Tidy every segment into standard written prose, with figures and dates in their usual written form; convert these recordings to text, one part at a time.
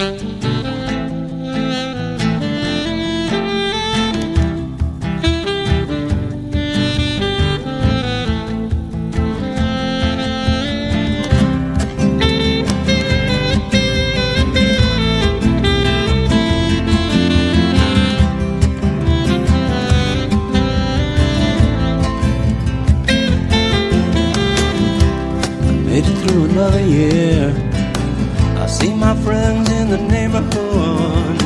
Made it through another year. I see my friends in the neighborhood.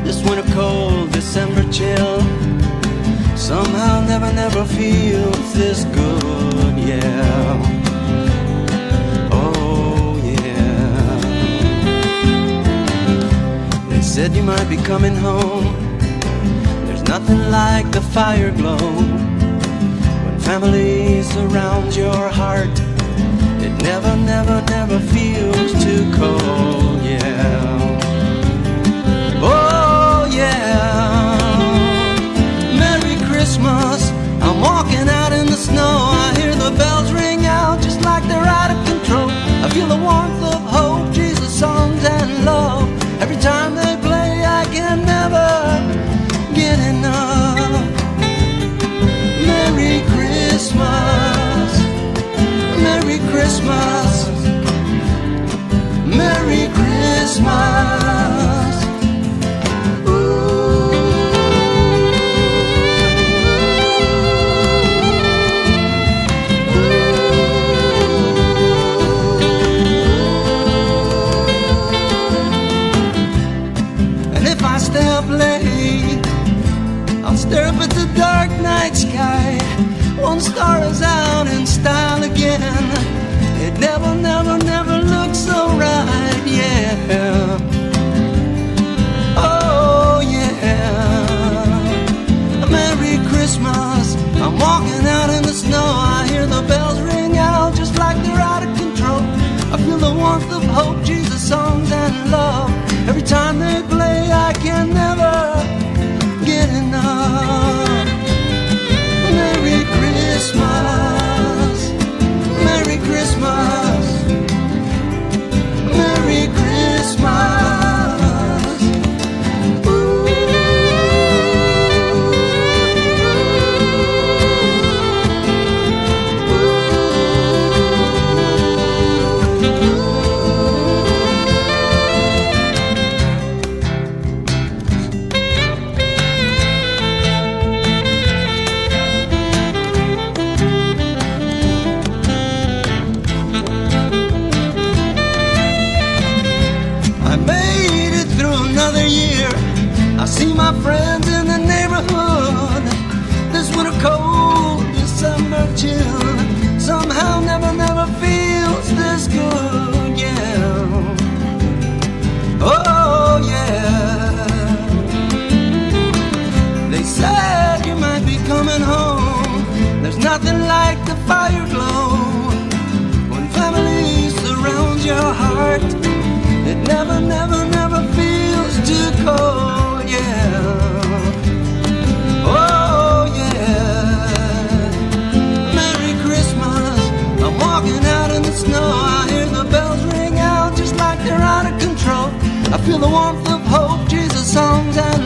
This winter cold, December chill, somehow never feels this good, yeah. Oh yeah. They said you might be coming home. There's nothing like the fire glow when family surrounds your heart. It never feels too cold, yeah. Oh yeah. Merry Christmas. I'm walking out in the snow. I hear the bells ring out just like they're out of control. I feel the warmth of hope, Jesus songs and love. Every time they play I can never get enough. Merry Christmas, Merry Christmas, Merry Christmas. Ooh. And if I stay up late, I'll stare up at the dark night sky. One star is out in style again. It never looks so right, yeah. Oh yeah. Merry Christmas. I'm walking out in the snow. I hear the bells ring out just like they're out of control. I feel the warmth of hope, Jesus songs and love. Every time they play I can never get enough. Merry Christmas, Merry Christmas, Merry Christmas. Ooh. I see my friends in the neighborhood. This winter cold, December chill, somehow never feels this good, yeah. Oh yeah. They said you might be coming home. There's nothing like the fire glow when family surrounds your heart. It never feels too cold, yeah. Oh yeah. Merry Christmas. I'm walking out in the snow. I hear the bells ring out just like they're out of control. I feel the warmth of hope, Jesus songs and